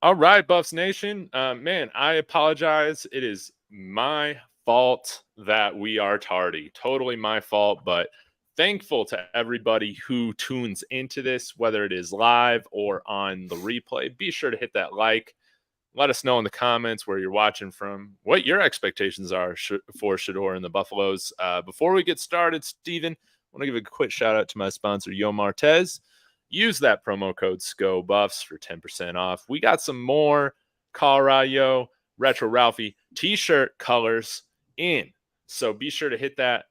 All right, Buffs Nation. Man, I apologize. It is my fault that we are tardy. Totally my fault, but thankful to everybody who tunes into this, whether it is live or on the replay. Be sure to hit that like. Let us know in the comments where you're watching from, what your expectations are for Shedeur and the Buffaloes. Before we get started, Steven, I want to give a quick shout out to my sponsor, Yo Martez. Use that promo code SCOBuffs for 10% off. We got some more Colorado Retro Ralphie t-shirt colors in. So be sure to hit that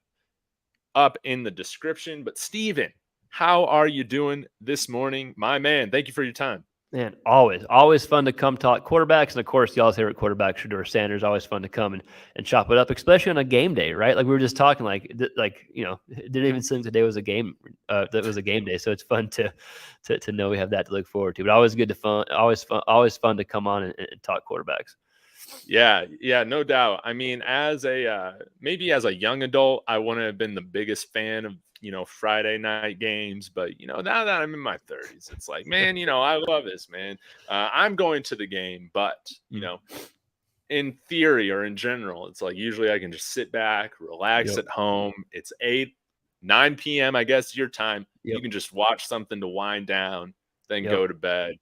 up in the description. But Steven, how are you doing this morning, my man? Thank you for your time. Man, always fun to come talk quarterbacks. And of course, y'all's favorite quarterback, Sheduer Sanders, always fun to come and chop it up, especially on a game day, right? Like we were just talking, it didn't even seem today was a game, that was a game day. So it's fun to know we have that to look forward to, but always fun to come on and talk quarterbacks. Yeah, no doubt. I mean, as maybe as a young adult, I wouldn't have been the biggest fan of, Friday night games, but, now that I'm in my 30s, it's like, man, I love this, man. I'm going to the game, but, in theory or in general, it's like, usually I can just sit back, relax at home. It's 9 p.m., I guess, your time. You can just watch something to wind down, then go to bed.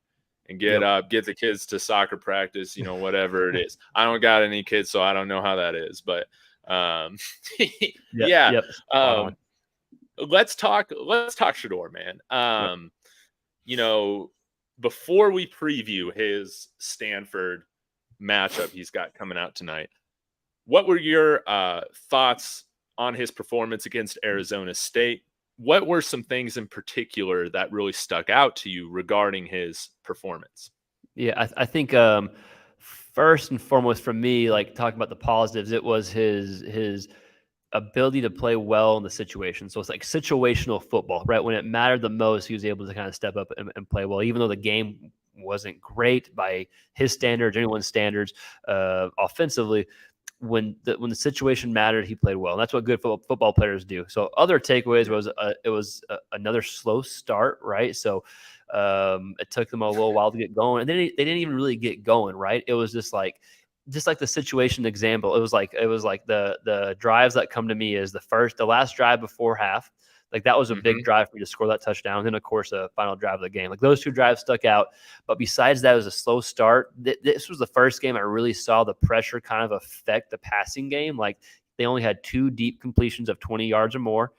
And get up, get the kids to soccer practice, whatever it is. I don't got any kids, so I don't know how that is. But let's talk Shedeur, man. Before we preview his Stanford matchup he's got coming out tonight, what were your thoughts on his performance against Arizona State? What were some things in particular that really stuck out to you regarding his performance? Yeah, I think first and foremost for me, like talking about the positives, it was his ability to play well in the situation. So it's like situational football, right? When it mattered the most, he was able to kind of step up and play well, even though the game wasn't great by his standards, anyone's standards, offensively. When the situation mattered, he played well. And that's what good football players do. So other takeaways was it was another slow start, right? So it took them a little while to get going, and they didn't even really get going, right? It was just like the situation example. It was like the drives that come to me is the last drive before half. Like that was a big drive for me to score that touchdown. And then, of course, the final drive of the game. Like those two drives stuck out. But besides that, it was a slow start. This was the first game I really saw the pressure kind of affect the passing game. Like they only had 2 deep completions of 20 yards or more.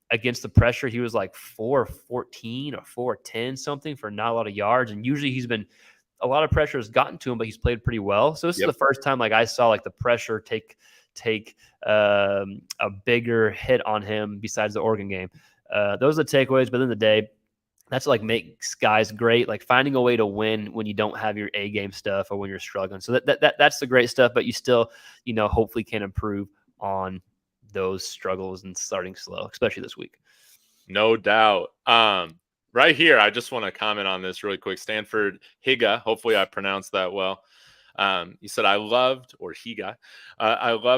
Against the pressure, he was like 4-14 or 4-10 something for not a lot of yards. And usually he's been – a lot of pressure has gotten to him, but he's played pretty well. So this is the first time like I saw like the pressure take a bigger hit on him besides the Oregon game. Those are the takeaways. But at the end of the day, that's like makes guys great, like finding a way to win when you don't have your A game stuff or when you're struggling. So that's the great stuff, but you still, hopefully can improve on those struggles and starting slow, especially this week. No doubt. Right here, I just want to comment on this really quick. Stanford Higa, hopefully I pronounced that well. He said, I loved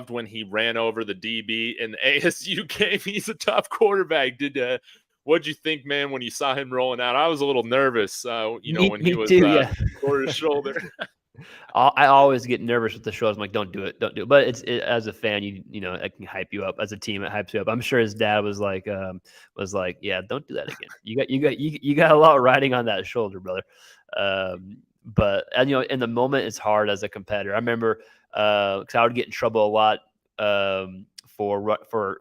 when he ran over the DB in the ASU game. He's a tough quarterback. What'd you think, man, when you saw him rolling out? I was a little nervous, when he was over his shoulder. I always get nervous with the shows. I'm like, don't do it. But as a fan, it can hype you up. As a team, it hypes you up. I'm sure his dad was like, yeah, don't do that again. You got a lot riding on that shoulder, brother. But in the moment, it's hard as a competitor. I remember because I would get in trouble a lot for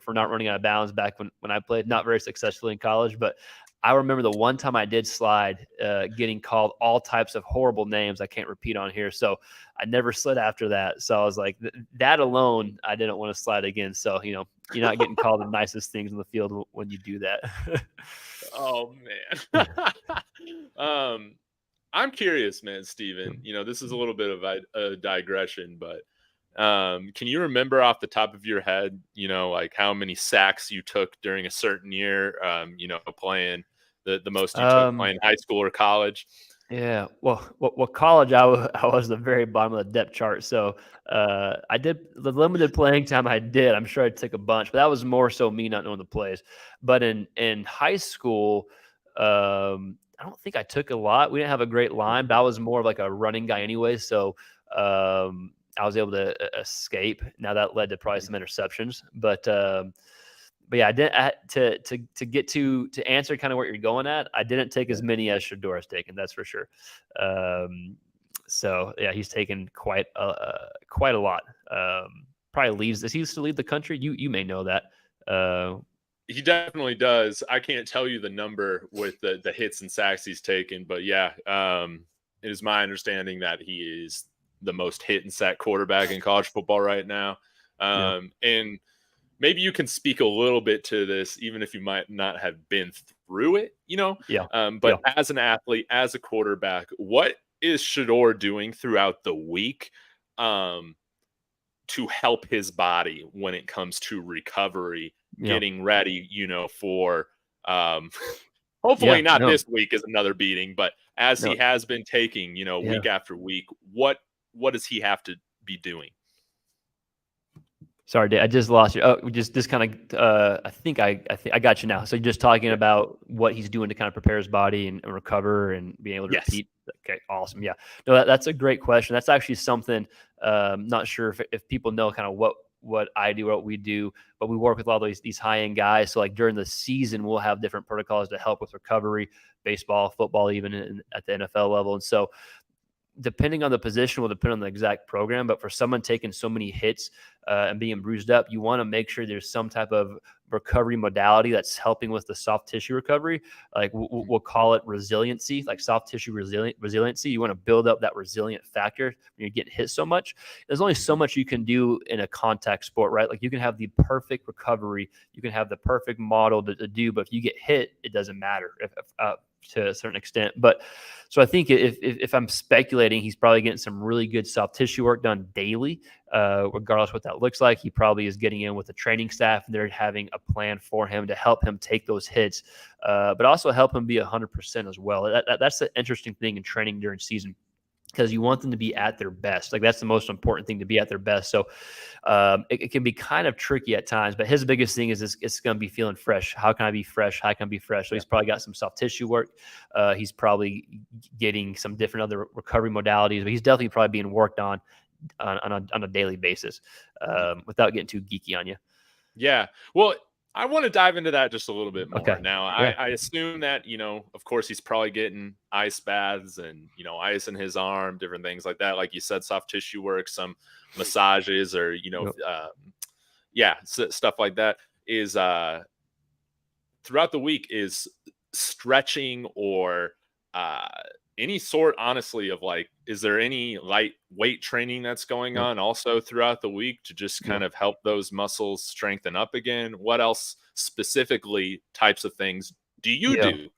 not running out of bounds back when I played. Not very successfully in college, but I remember the one time I did slide, getting called all types of horrible names I can't repeat on here. So I never slid after that. So I was like, that alone, I didn't want to slide again. So, you're not getting called the nicest things in the field when you do that. Oh, man. I'm curious, man, Steven. This is a little bit of a digression, but can you remember off the top of your head, like how many sacks you took during a certain year, playing the most you took playing high school or college? Yeah. Well, college, I was the very bottom of the depth chart. So I did the limited playing time I did. I'm sure I took a bunch, but that was more so me not knowing the plays. But in high school, I don't think I took a lot. We didn't have a great line, but I was more of like a running guy anyway. So I was able to escape. Now that led to probably some interceptions, but yeah, I didn't to get to answer kind of what you're going at. I didn't take as many as Sheduer has taken. That's for sure. So yeah, he's taken quite a lot. Probably leaves. Does he still leave the country? You may know that. He definitely does. I can't tell you the number with the hits and sacks he's taken, but yeah, it is my understanding that he is the most hit and sack quarterback in college football right now. And maybe you can speak a little bit to this, even if you might not have been through it, but as an athlete, as a quarterback, what is Shedeur doing throughout the week to help his body when it comes to recovery, getting ready, for hopefully not this week is another beating, but as he has been taking, week after week, what does he have to be doing? Sorry, Dave, I just lost you. Oh, just kind of. I think I got you now. So you're just talking about what he's doing to kind of prepare his body and recover and being able to repeat. Okay, awesome. Yeah, no, that's a great question. That's actually something. Not sure if people know kind of what I do, what we do, but we work with all these high end guys. So like during the season, we'll have different protocols to help with recovery, baseball, football, even at the NFL level, and so. Depending on the position will depend on the exact program, but for someone taking so many hits and being bruised up, you want to make sure there's some type of recovery modality that's helping with the soft tissue recovery. Like we'll call it resiliency, like soft tissue resiliency. You want to build up that resilient factor when you're getting hit so much. There's only so much you can do in a contact sport, right? Like you can have the perfect recovery, you can have the perfect model to do, but if you get hit, it doesn't matter to a certain extent. But so I think if I'm speculating, he's probably getting some really good soft tissue work done daily, regardless what that looks like. He probably is getting in with the training staff, and they're having a plan for him to help him take those hits, but also help him be 100% as well. That's the interesting thing in training during season, because you want them to be at their best. Like that's the most important thing, to be at their best. So it can be kind of tricky at times, but his biggest thing is it's going to be feeling fresh. How can I be fresh? How can I be fresh? So he's probably got some soft tissue work. He's probably getting some different other recovery modalities, but he's definitely probably being worked on a daily basis without getting too geeky on you. Yeah. Well, I want to dive into that just a little bit more. Okay. Now, I assume that, of course, he's probably getting ice baths and, ice in his arm, different things like that. Like you said, soft tissue work, some massages or, stuff like that is throughout the week is stretching or any sort, honestly, of like, is there any light weight training that's going on also throughout the week to just kind of help those muscles strengthen up again? What else specifically types of things do you do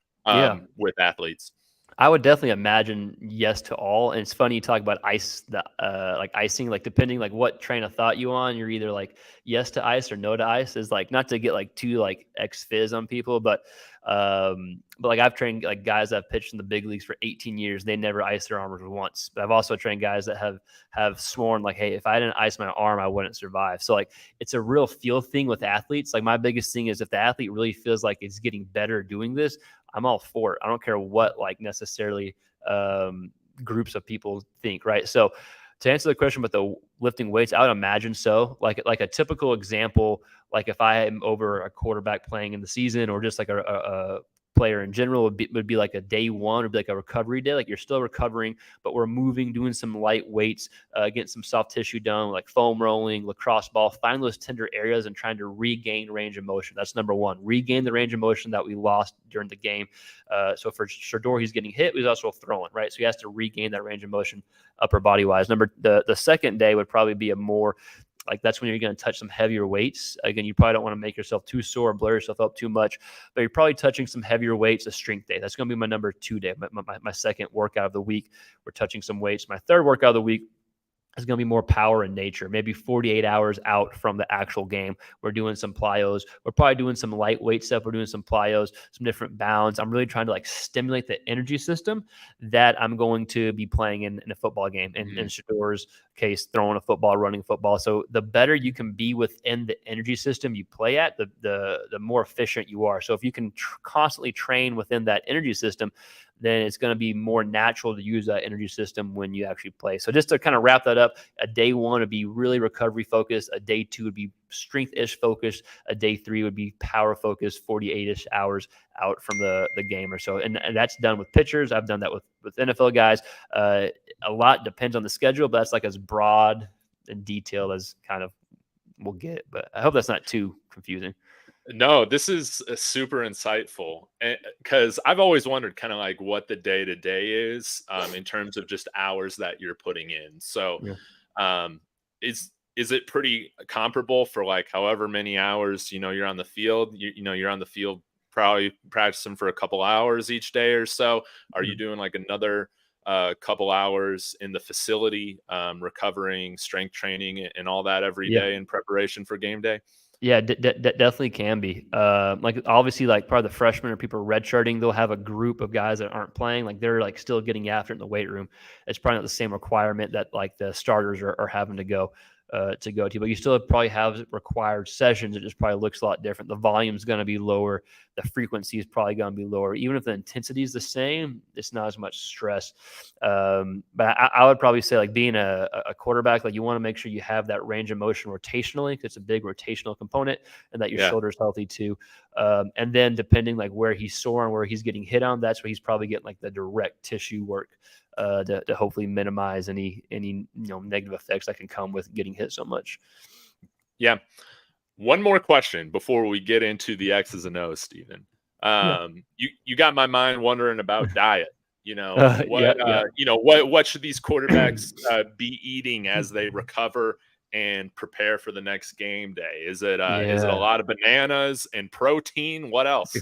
with athletes? I would definitely imagine yes to all. And it's funny you talk about ice, like icing, like depending like what train of thought you on, you're either like yes to ice or no to ice. Is like not to get like too like ex-fizz on people, but like I've trained like guys that have pitched in the big leagues for 18 years. They never iced their arms once. But I've also trained guys that have sworn like, hey, if I didn't ice my arm, I wouldn't survive. So like it's a real feel thing with athletes. Like my biggest thing is if the athlete really feels like it's getting better doing this, I'm all for it. I don't care what like necessarily groups of people think, right? So to answer the question about the lifting weights, I would imagine so. Like a typical example, like if I am over a quarterback playing in the season or just like a player in general would be like a day one, would be like a recovery day. Like you're still recovering, but we're moving, doing some light weights, getting some soft tissue done, like foam rolling, lacrosse ball, find those tender areas and trying to regain range of motion. That's number one. Regain the range of motion that we lost during the game. So for Shedeur, he's getting hit, but he's also throwing, right? So he has to regain that range of motion upper body wise. The second day would probably be a more like that's when you're going to touch some heavier weights. Again, you probably don't want to make yourself too sore, blur yourself up too much, but you're probably touching some heavier weights, a strength day. That's going to be my number 2 day, my second workout of the week. We're touching some weights. My third workout of the week is going to be more power in nature, maybe 48 hours out from the actual game. We're doing some plyos. We're probably doing some lightweight stuff. We're doing some plyos, some different bounds. I'm really trying to like stimulate the energy system that I'm going to be playing in a football game. In Shedeur's case, throwing a football, running football. So the better you can be within the energy system you play at, the more efficient you are. So if you can constantly train within that energy system, then it's going to be more natural to use that energy system when you actually play. So just to kind of wrap that up, a day one would be really recovery focused. A day two would be strength-ish focused. A day three would be power focused, 48-ish hours out from the game or so. And that's done with pitchers. I've done that with NFL guys. A lot depends on the schedule, but that's like as broad and detailed as kind of we'll get. But I hope that's not too confusing. No, this is super insightful, because I've always wondered kind of like what the day to day is in terms of just hours that you're putting in. So, Yeah. um, is it pretty comparable for like however many hours you're on the field? You're on the field probably practicing for a couple hours each day or so. Are you doing like another couple hours in the facility, recovering, strength training, and all that every Yeah. day in preparation for game day? Yeah, definitely can be. Like obviously, like part of the freshmen or people redshirting, they'll have a group of guys that aren't playing. Like they're like still getting after it in the weight room. It's probably not the same requirement that like the starters are having to go to. But you still probably have required sessions. It just probably looks a lot different. The volume's going to be lower. The frequency is probably going to be lower. Even if the intensity is the same, it's not as much stress. But I would probably say like being a quarterback, like you want to make sure you have that range of motion rotationally, because it's a big rotational component, and that your Yeah. shoulder's healthy too. And then depending like where he's sore and where he's getting hit on, that's where he's probably getting like the direct tissue work to hopefully minimize any negative effects that can come with getting hit so much. Yeah. One more question before we get into the X's and O's, Stephen. Yeah. You got my mind wondering about diet. Yeah. What should these quarterbacks be eating as they recover and prepare for the next game day? Is it a Yeah. lot of bananas and protein? What else?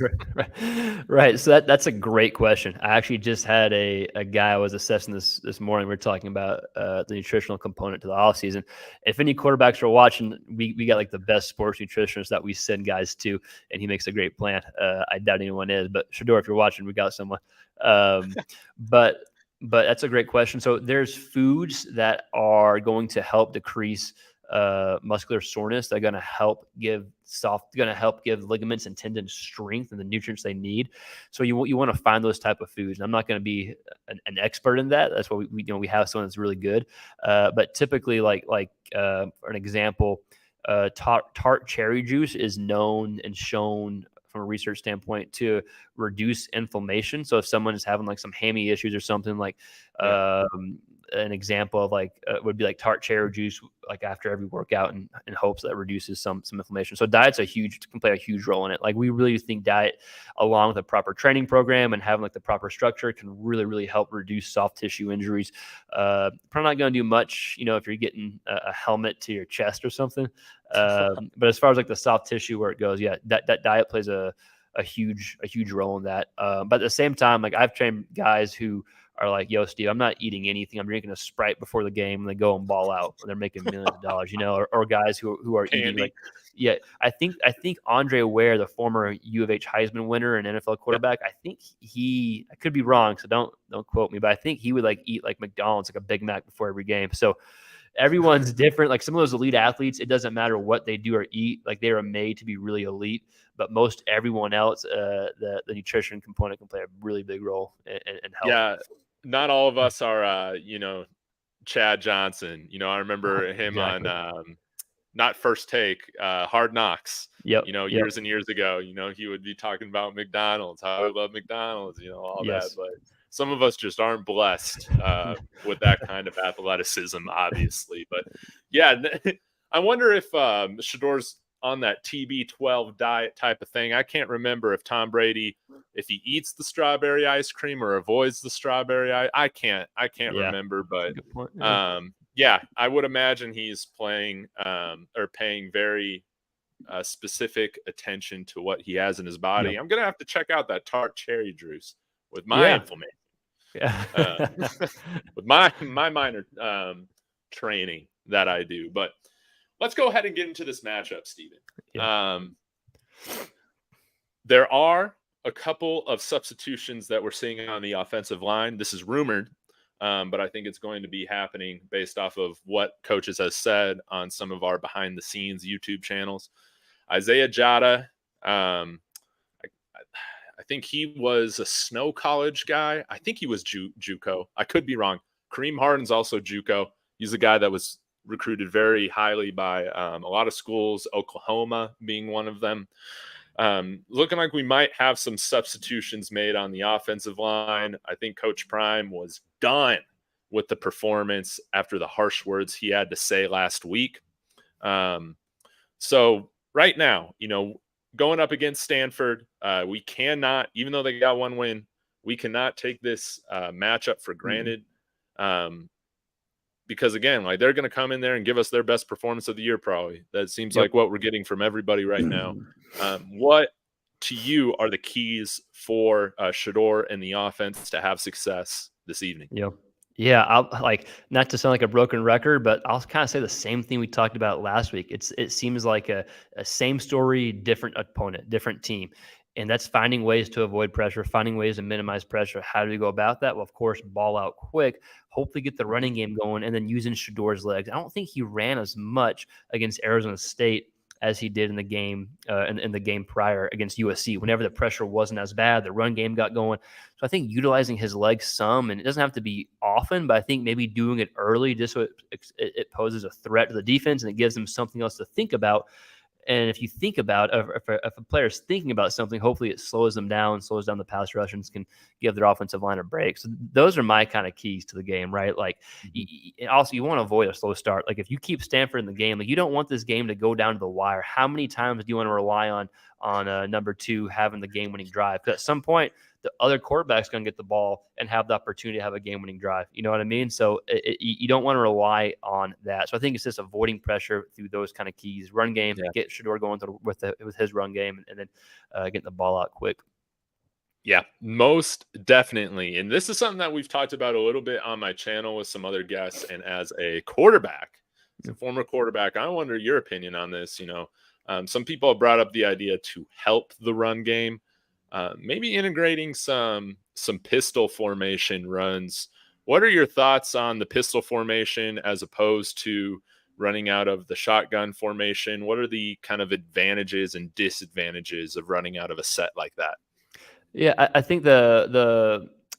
Right. So that's a great question. I actually just had a guy I was assessing this morning. We are talking about the nutritional component to the off season. If any quarterbacks are watching, we got like the best sports nutritionists that we send guys to, and he makes a great plan. I doubt anyone is, but Shedeur, if you're watching, we got someone. But that's a great question. So there's foods that are going to help decrease muscular soreness. They're going to help give ligaments and tendons strength and the nutrients they need. So you want to find those type of foods. And I'm not going to be an expert in that. That's why we have someone that's really good. But typically, for an example, tart cherry juice is known and shown from a research standpoint to reduce inflammation. So if someone is having like some hammy issues or something, like an example of would be like tart cherry juice, like after every workout, in hopes that reduces some inflammation. So diet's can play a huge role in it. Like we really think diet, along with a proper training program and having like the proper structure, can really, really help reduce soft tissue injuries. Probably not going to do much, if you're getting a helmet to your chest or something. But as far as like the soft tissue where it goes, yeah, that diet plays a huge role in that. But at the same time, like I've trained guys who are like, yo, Steve, I'm not eating anything. I'm drinking a Sprite before the game, and they go and ball out. And they're making millions of dollars, or guys who are Candy. eating like, yeah. I think Andre Ware, the former U of H Heisman winner and NFL quarterback, I think I could be wrong, so don't quote me, but I think he would like eat like McDonald's, like a Big Mac before every game. So everyone's different. Like some of those elite athletes, it doesn't matter what they do or eat. Like they are made to be really elite. But most everyone else, the nutrition component can play a really big role in health. Yeah, not all of us are, Chad Johnson. I remember him Exactly. on not First Take, Hard Knocks. Yep. Years and years ago. He would be talking about McDonald's, how I love McDonald's, all that. Yes. But some of us just aren't blessed with that kind of athleticism, obviously. But yeah, I wonder if Shedeur's on that TB12 diet type of thing. I can't remember if Tom Brady, if he eats the strawberry ice cream or avoids the strawberry I can't remember, but good point. Yeah, I would imagine he's paying very specific attention to what he has in his body. Yeah. I'm gonna have to check out that tart cherry juice with my inflammation. Yeah. With my minor training that I do. But let's go ahead and get into this matchup, Stephen. Yeah. There are a couple of substitutions that we're seeing on the offensive line. This is rumored, but I think it's going to be happening based off of what coaches has said on some of our behind the scenes YouTube channels. Isaiah Jada, I think he was a Snow College guy. I think he was JUCO. I could be wrong. Kareem Harden's also JUCO. He's a guy that was recruited very highly by a lot of schools, Oklahoma being one of them. Looking like we might have some substitutions made on the offensive line. I think Coach Prime was done with the performance after the harsh words he had to say last week. So right now, going up against Stanford, we cannot, even though they got one win, we cannot take this matchup for granted. Because again, like they're going to come in there and give us their best performance of the year. Probably that seems like what we're getting from everybody right now. What to you are the keys for Shedeur and the offense to have success this evening? Yeah, I'll not to sound like a broken record, but I'll kind of say the same thing we talked about last week. It seems like a same story, different opponent, different team. And that's finding ways to avoid pressure, finding ways to minimize pressure. How do we go about that? Well, of course, ball out quick, hopefully get the running game going, and then using Shedeur's legs. I don't think he ran as much against Arizona State as he did in the game in the game prior against USC. Whenever the pressure wasn't as bad, the run game got going. So I think utilizing his legs some, and it doesn't have to be often, but I think maybe doing it early just so it poses a threat to the defense and it gives them something else to think about. And if you think about, if a player's thinking about something, hopefully it slows them down, slows down the pass rush, and can give their offensive line a break. So those are my kind of keys to the game, right? Like, also you want to avoid a slow start. Like if you keep Stanford in the game, like you don't want this game to go down to the wire. How many times do you want to rely on number 2 having the game-winning drive? Because at some point, the other quarterback's going to get the ball and have the opportunity to have a game-winning drive. You know what I mean? So you don't want to rely on that. So I think it's just avoiding pressure through those kind of keys. Run game, get Shedeur going with his run game, and then getting the ball out quick. Yeah, most definitely. And this is something that we've talked about a little bit on my channel with some other guests. And as a quarterback, as a former quarterback, I wonder your opinion on this. Some people have brought up the idea to help the run game. Maybe integrating some pistol formation runs. What are your thoughts on the pistol formation as opposed to running out of the shotgun formation? What are the kind of advantages and disadvantages of running out of a set like that? Yeah, I think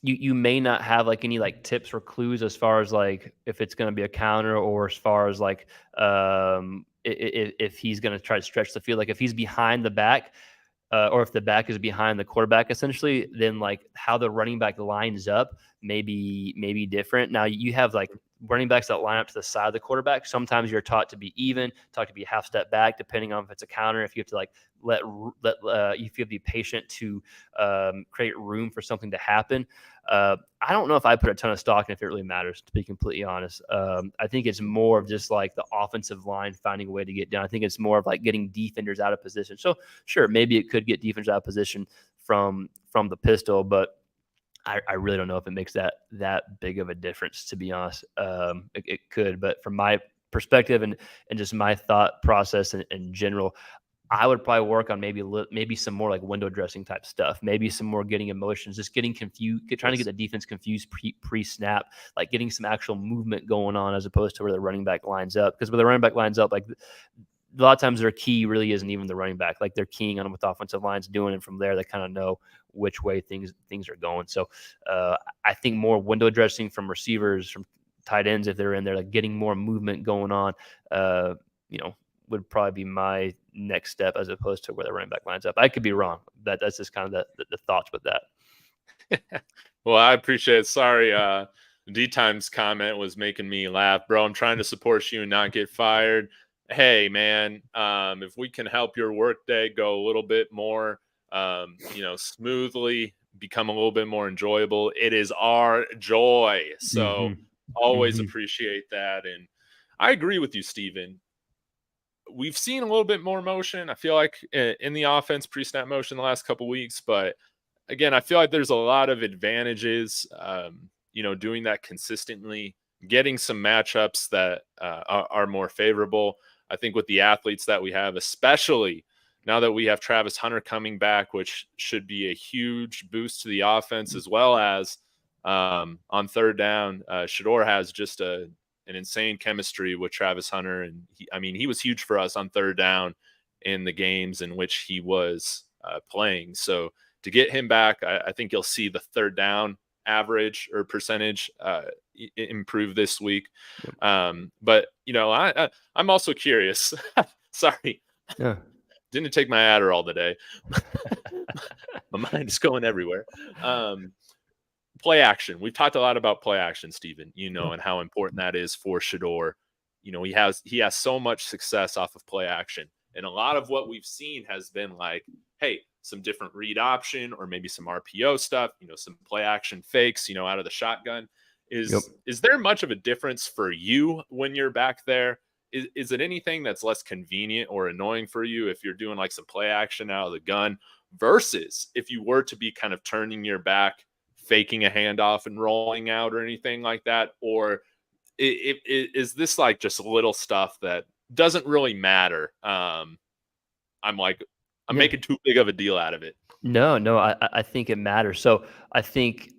you may not have like any like tips or clues as far as like if it's going to be a counter or as far as like if he's going to try to stretch the field. Like if he's behind the back, or if the back is behind the quarterback, essentially, then like how the running back lines up may be different. Now you have like running backs that line up to the side of the quarterback. Sometimes you're taught to be even, taught to be half step back, depending on if it's a counter. If you have to like let you have to be patient to create room for something to happen. I don't know if I put a ton of stock in if it really matters, to be completely honest. I think it's more of just like the offensive line finding a way to get down. I think it's more of like getting defenders out of position. So sure, maybe it could get defenders out of position from the pistol, but I really don't know if it makes that big of a difference, to be honest. It could, but from my perspective and just my thought process in general, I would probably work on maybe some more like window dressing type stuff, maybe some more getting emotions, just getting confused, trying to get the defense confused pre-snap, like getting some actual movement going on as opposed to where the running back lines up. Because when the running back lines up, like a lot of times their key really isn't even the running back. Like they're keying on what the offensive line's doing, and from there they kind of know which way things are going. So I think more window dressing from receivers, from tight ends, if they're in there, like getting more movement going on, would probably be my next step as opposed to where the running back lines up. I could be wrong. That's just kind of the thoughts with that. Well, I appreciate it. Sorry, D-Time's comment was making me laugh. Bro, I'm trying to support you and not get fired. Hey, man, if we can help your workday go a little bit more, smoothly, become a little bit more enjoyable, it is our joy. So always appreciate that. And I agree with you, Steven. We've seen a little bit more motion, I feel like, in the offense, pre-snap motion the last couple weeks. But again, I feel like there's a lot of advantages, doing that consistently, getting some matchups that are more favorable. I think with the athletes that we have, especially now that we have Travis Hunter coming back, which should be a huge boost to the offense, as well as on third down, Shedeur has just an insane chemistry with Travis Hunter. And he was huge for us on third down in the games in which he was playing. So to get him back, I think you'll see the third down average or percentage improve this week. But I'm also curious. Sorry, Yeah. didn't take my Adderall today. My mind is going everywhere. Play action. We've talked a lot about play action, Stephen, and how important that is for Shedeur. He has so much success off of play action. And a lot of what we've seen has been like, hey, some different read option or maybe some RPO stuff, some play action fakes, out of the shotgun. Is there much of a difference for you when you're back there? Is it anything that's less convenient or annoying for you if you're doing like some play action out of the gun versus if you were to be kind of turning your back, faking a handoff and rolling out or anything like that? Or is this like just little stuff that doesn't really matter? I'm making too big of a deal out of it. No, I think it matters. So I think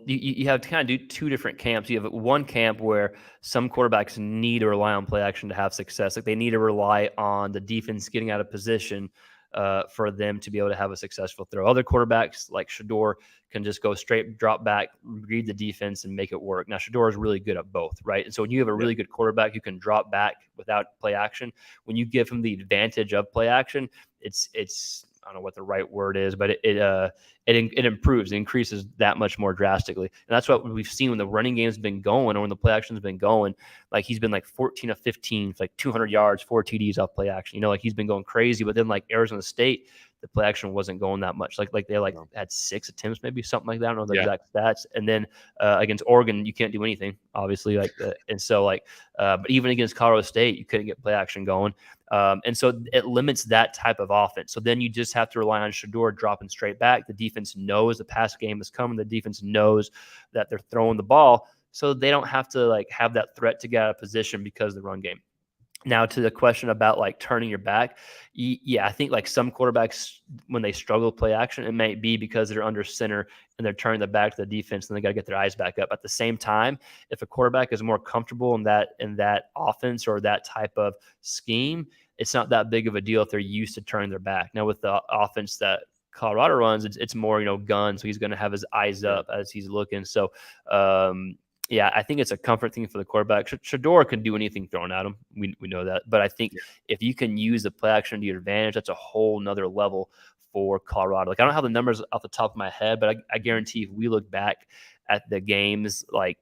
you have to kind of do two different camps. You have one camp where some quarterbacks need to rely on play action to have success. Like they need to rely on the defense getting out of position for them to be able to have a successful throw. Other quarterbacks like Shedeur can just go straight, drop back, read the defense, and make it work. Now, Shedeur is really good at both, right? And so when you have a really good quarterback who can drop back without play action, when you give him the advantage of play action, it's I don't know what the right word is, but it improves, it increases that much more drastically. And that's what we've seen when the running game's been going or when the play action's been going. Like he's been like 14 of 15, like 200 yards, 4 TDs off play action. Like he's been going crazy. But then like Arizona State, the play action wasn't going that much. Like they had 6 attempts, maybe something like that. I don't know the exact stats. And then against Oregon, you can't do anything, obviously. And so but even against Colorado State, you couldn't get play action going. And so it limits that type of offense. So then you just have to rely on Shedeur dropping straight back. The defense knows the pass game is coming. The defense knows that they're throwing the ball, so they don't have to have that threat to get out of position because of the run game. Now, to the question about turning your back, I think some quarterbacks, when they struggle with play action, it might be because they're under center and they're turning their back to the defense and they got to get their eyes back up. At the same time, if a quarterback is more comfortable in that offense or that type of scheme, it's not that big of a deal if they're used to turning their back. Now, with the offense that Colorado runs, it's more gun, so he's going to have his eyes up as he's looking. So I think it's a comfort thing for the quarterback. Shedeur can do anything thrown at him. We know that. But I think if you can use the play action to your advantage, that's a whole nother level for Colorado. I don't have the numbers off the top of my head, but I guarantee if we look back at the games like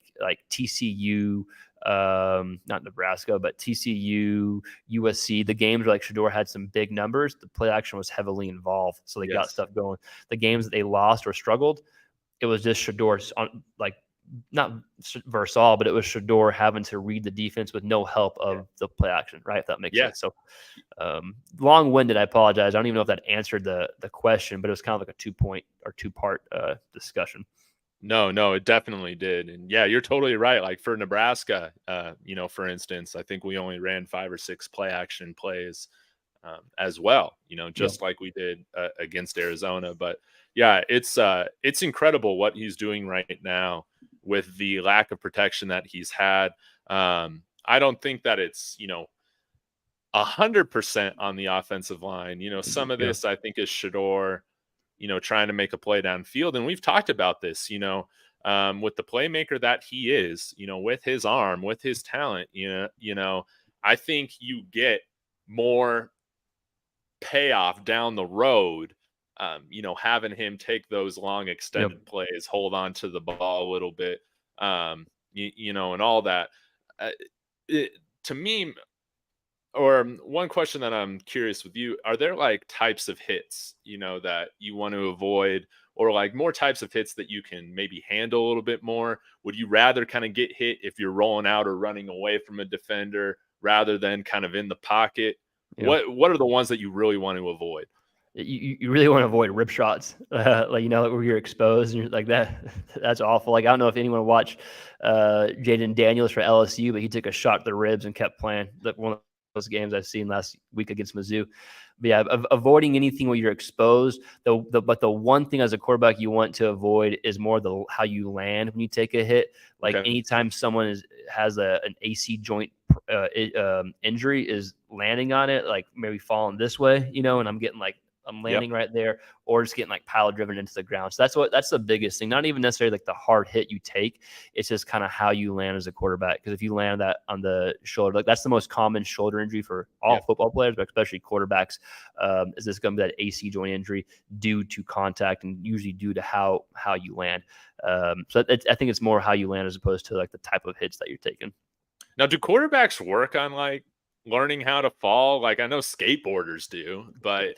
TCU, not Nebraska, but TCU, USC, the games where Shedeur had some big numbers, the play action was heavily involved. So they got stuff going. The games that they lost or struggled, it was just Shedeur not versus all, but it was Shedeur having to read the defense with no help of the play action, right? If that makes sense. So long-winded, I apologize. I don't even know if that answered the question, but it was kind of like a 2-point or 2-part discussion. No, it definitely did. And you're totally right. For Nebraska, for instance, I think we only ran 5 or 6 play action plays as well, just like we did against Arizona. But it's incredible what he's doing right now with the lack of protection that he's had. I don't think that it's, 100% on the offensive line. Some of this I think is Shedeur, trying to make a play downfield. And we've talked about this, with the playmaker that he is, with his arm, with his talent, I think you get more payoff down the road, having him take those long extended plays, hold on to the ball a little bit, and all that. To me, or one question that I'm curious with you, are there types of hits, that you want to avoid, or more types of hits that you can maybe handle a little bit more? Would you rather kind of get hit if you're rolling out or running away from a defender rather than kind of in the pocket? What are the ones that you really want to avoid? You really want to avoid rip shots, where you're exposed and you're like that. That's awful. I don't know if anyone watched Jaden Daniels for LSU, but he took a shot to the ribs and kept playing. One of those games I've seen last week against Mizzou. But avoiding anything where you're exposed. But the one thing as a quarterback you want to avoid is more how you land when you take a hit. Anytime someone has an AC joint injury, is landing on it, maybe falling this way, and I'm getting Yep. landing right there, or just getting like pile driven into the ground. So that's the biggest thing. Not even necessarily like the hard hit you take. It's just kind of how you land as a quarterback. Because if you land that on the shoulder, like that's the most common shoulder injury for all Yep. football players, but especially quarterbacks. Is this going to be that AC joint injury due to contact and usually due to how you land? So I think it's more how you land as opposed to like the type of hits that you're taking. Now, do quarterbacks work on like learning how to fall? Like I know skateboarders do, but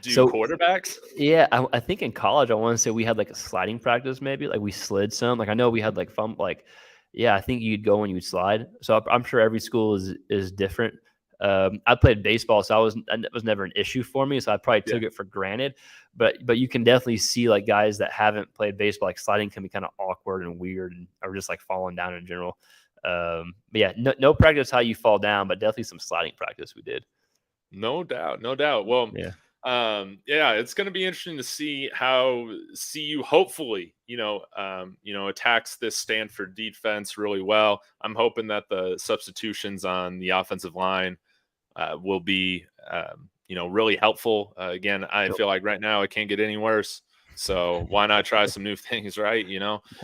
do So quarterbacks? yeah, I think in college I want to say we had like a sliding practice maybe like we slid some. Like I know we had like fun like yeah I think you'd go and you'd slide. So I'm sure every school is different. I played baseball, so it was never an issue for me. So I probably Yeah. took it for granted. But you can definitely see like guys that haven't played baseball, like sliding can be kind of awkward and weird, and or just like falling down in general. But yeah, no practice how you fall down, but definitely some sliding practice we did. No doubt, no doubt. Well, Yeah. yeah, it's going to be interesting to see how CU hopefully, attacks this Stanford defense really well. I'm hoping that the substitutions on the offensive line will be, really helpful. Again, I feel like right now it can't get any worse. So why not try some new things, right?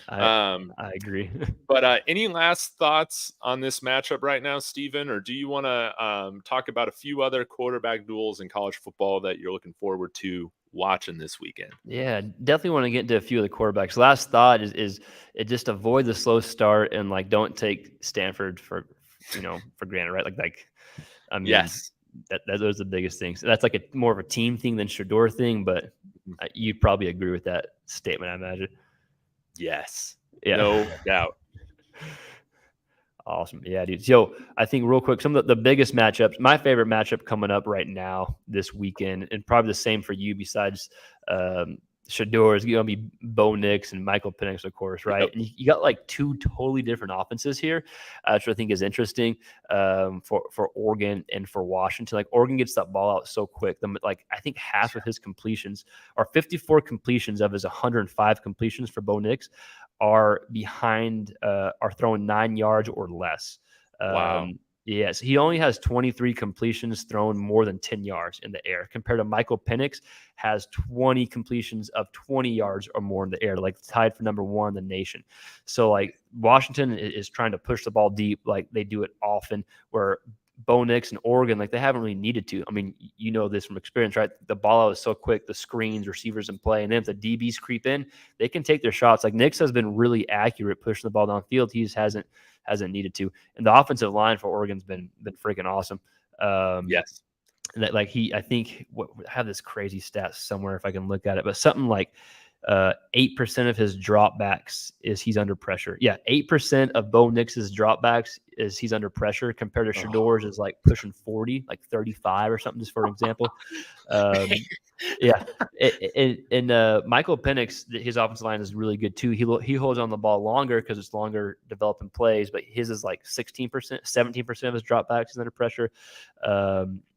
I Um, I agree. but any last thoughts on this matchup right now, Steven? Or do you want to talk about a few other quarterback duels in college football that you're looking forward to watching this weekend? Yeah, definitely want to get into a few of the quarterbacks. Last thought is it just avoid the slow start and like don't take Stanford for granted, right? Like I mean Yes. that those are the biggest things. That's like a more of a team thing than Shedeur thing, but Mhm. you'd probably agree with that statement, I imagine. Yes. Yeah. No doubt. Awesome. Yeah, dude. So I think real quick, some of the biggest matchups, my favorite matchup coming up right now this weekend, and probably the same for you besides Shedeur is going to be Bo Nix and Michael Penix, of course, right? Yep. And you got like two totally different offenses here, which I think is interesting for Oregon and for Washington. Like Oregon gets that ball out so quick. Like I think half of his completions are 54 completions of his 105 completions for Bo Nix are behind, are throwing 9 yards or less. Wow. Yes, he only has 23 completions thrown more than 10 yards in the air, compared to Michael Penix has 20 completions of 20 yards or more in the air, like tied for number one in the nation. So like Washington is trying to push the ball deep, like they do it often. Where Bo Nix and Oregon, like they haven't really needed to. I mean, you know this from experience, right? The ball out is so quick, the screens, receivers in play, and then if the DBs creep in, they can take their shots. Like Nix has been really accurate pushing the ball downfield. He just hasn't needed to. And the offensive line for Oregon's been freaking awesome. Yes. That like I think I have this crazy stat somewhere if I can look at it, but something like 8% of his dropbacks is he's under pressure. Yeah, 8% of Bo Nix's dropbacks is he's under pressure, compared to Oh. Shedeur's is like pushing 40, like 35 or something, just for example. Yeah, and Michael Penix, his offensive line is really good too. He holds on the ball longer because it's longer developing plays, but his is like 16%, 17% of his dropbacks is under pressure.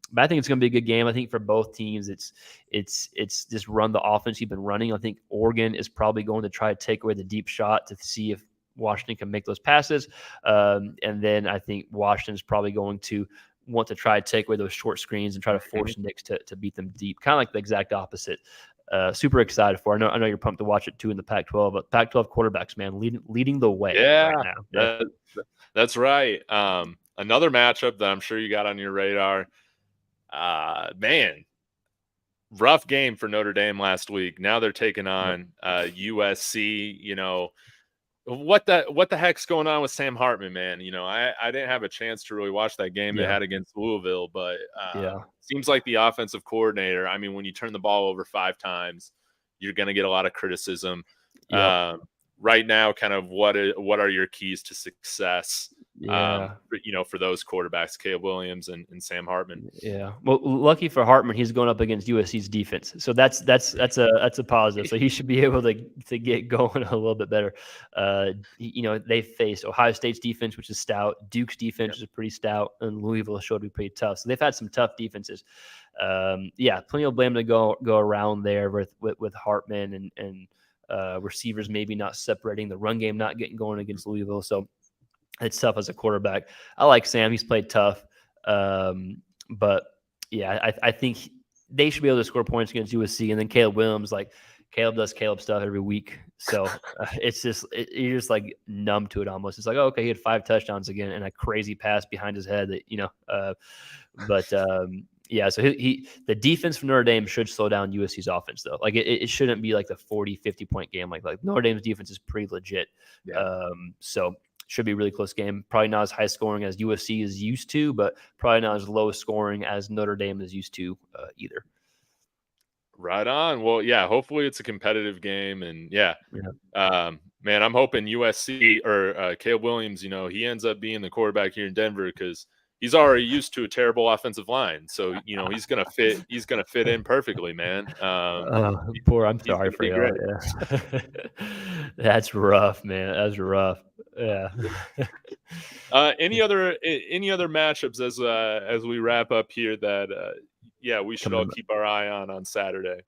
But I think it's going to be a good game. I think for both teams, it's just run the offense you've been running. I think Oregon is probably going to try to take away the deep shot to see if Washington can make those passes. And then I think Washington's probably going to want to try to take away those short screens and try to force Nix to beat them deep. Kind of like the exact opposite. Super excited for. I know you're pumped to watch it too in the Pac-12, but Pac-12 quarterbacks, man, leading the way Yeah, right now. Yeah. that's right. Another matchup that I'm sure you got on your radar. Man, rough game for Notre Dame last week. Now they're taking on USC. What the heck's going on with Sam Hartman, man? I didn't have a chance to really watch that game they Yeah. had against Louisville, but Yeah. seems like the offensive coordinator. I mean, when you turn the ball over 5 times, you're going to get a lot of criticism. Yep. Right now, kind of what are your keys to success? Yeah. For those quarterbacks, Caleb Williams and Sam Hartman. Yeah. Well, lucky for Hartman, he's going up against USC's defense, so that's a positive. So he should be able to get going a little bit better. They face Ohio State's defense, which is stout. Duke's defense is pretty stout, and Louisville showed to be pretty tough. So they've had some tough defenses. Plenty of blame to go around there with Hartman and receivers maybe not separating, the run game not getting going against Louisville. So it's tough as a quarterback. I like Sam. He's played tough. But yeah, I think they should be able to score points against USC. And then Caleb Williams, like Caleb does Caleb stuff every week. So it's just, you're just like numb to it almost. It's like, oh, okay, he had 5 touchdowns again and a crazy pass behind his head that, yeah, so the defense from Notre Dame should slow down USC's offense, though. Like, it shouldn't be like the 40, 50-point game. Like Notre Dame's defense is pretty legit. Yeah. So should be a really close game. Probably not as high scoring as USC is used to, but probably not as low scoring as Notre Dame is used to either. Right on. Well, yeah, hopefully it's a competitive game. And man, I'm hoping USC or Caleb Williams, he ends up being the quarterback here in Denver because he's already used to a terrible offensive line. So, he's going to fit in perfectly, man. I'm sorry for you. Yeah. That's rough, man. That's rough. Yeah. Any other matchups as we wrap up here that we should all keep our eye on Saturday?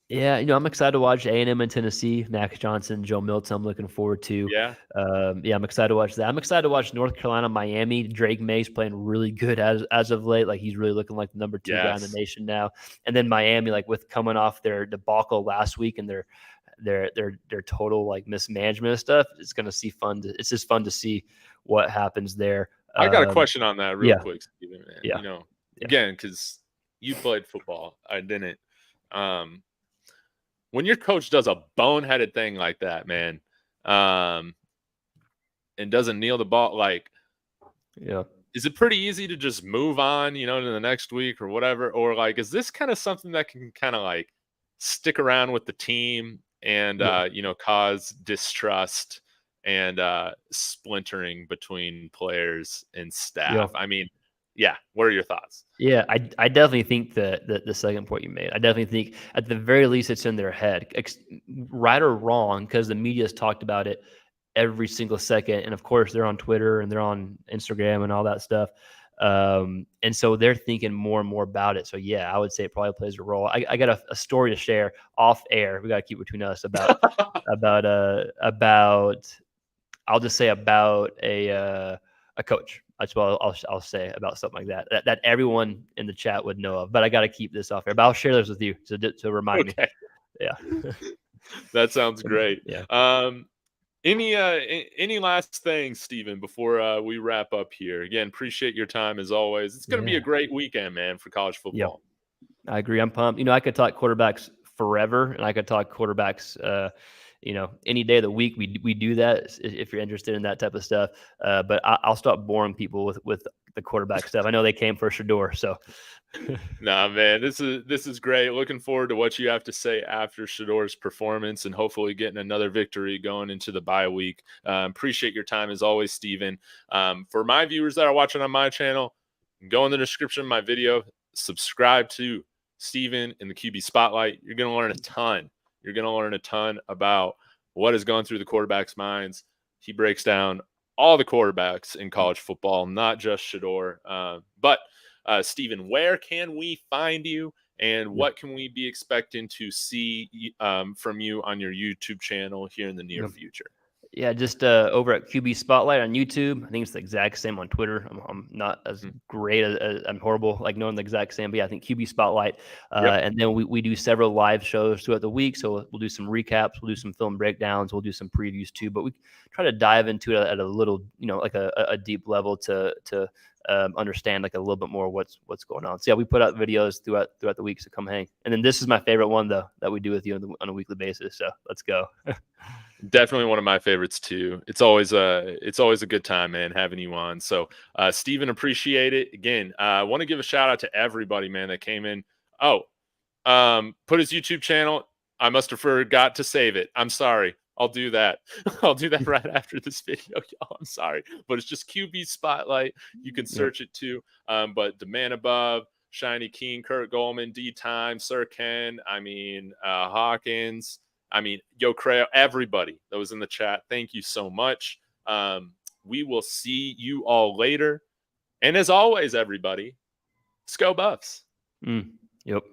Yeah, I'm excited to watch A&M and Tennessee. Max Johnson, Joe Milton. I'm looking forward to. Yeah. I'm excited to watch that. I'm excited to watch North Carolina, Miami. Drake May's playing really good as of late. Like, he's really looking like the number 2 guy in the nation now. And then Miami, like, with coming off their debacle last week and their total like mismanagement of stuff, it's just fun to see what happens there. I got a question on that real quick, Steven, man. Yeah. Again, because you played football, I didn't. When your coach does a boneheaded thing like that, man, and doesn't kneel the ball, like, is it pretty easy to just move on, to the next week or whatever? Or like, is this kind of something that can kind of like stick around with the team and, cause distrust and splintering between players and staff? I mean, what are your thoughts? Yeah, I definitely think the second point you made, I definitely think at the very least it's in their head, right or wrong, because the media has talked about it every single second. And of course, they're on Twitter and they're on Instagram and all that stuff. And so they're thinking more and more about it. So yeah, I would say it probably plays a role. I got a story to share off air. We got to keep between us about I'll just say about a coach. That's what I'll say about something like that everyone in the chat would know of. But I got to keep this off air. But I'll share this with you to remind me. Yeah, that sounds great. Yeah. Any last things, Steven, before we wrap up here? Again, appreciate your time as always. It's going to be a great weekend, man, for college football. Yeah. I agree. I'm pumped. I could talk quarterbacks forever, and I could talk quarterbacks any day of the week. We do that if you're interested in that type of stuff. But I'll stop boring people with the quarterback stuff. I know they came for Shedeur, so. Nah, man, this is great. Looking forward to what you have to say after Shedeur's performance and hopefully getting another victory going into the bye week. Appreciate your time as always, Steven. For my viewers that are watching on my channel, go in the description of my video, subscribe to Steven in the QB Spotlight. You're going to learn a ton. You're going to learn a ton about what is going through the quarterbacks' minds. He breaks down all the quarterbacks in college football, not just Shedeur. But Steven, where can we find you, and what can we be expecting to see from you on your YouTube channel here in the near future? Yeah, just over at QB Spotlight on YouTube. I think it's the exact same on Twitter. I'm not as great as I'm horrible like knowing the exact same, but yeah, I think QB Spotlight. And then we do several live shows throughout the week. So we'll do some recaps, we'll do some film breakdowns, we'll do some previews too. But we try to dive into it at a little, like a deep level to understand like a little bit more what's going on. So yeah, we put out videos throughout the week. So come hang. And then this is my favorite one though that we do with you on a weekly basis. So let's go. Definitely one of my favorites too. It's always a good time, man, having you on. So, Steven, appreciate it. Again, I want to give a shout out to everybody, man, that came in. Put his YouTube channel. I must have forgot to save it. I'm sorry. I'll do that. I'll do that right after this video, y'all. I'm sorry, but it's just QB Spotlight. You can search it too. But the man above, Shiny Keen, Kurt Goldman, D Time, Sir Ken, Hawkins. Yo, Crayo, everybody that was in the chat, thank you so much. We will see you all later. And as always, everybody, let's go Buffs. Yep.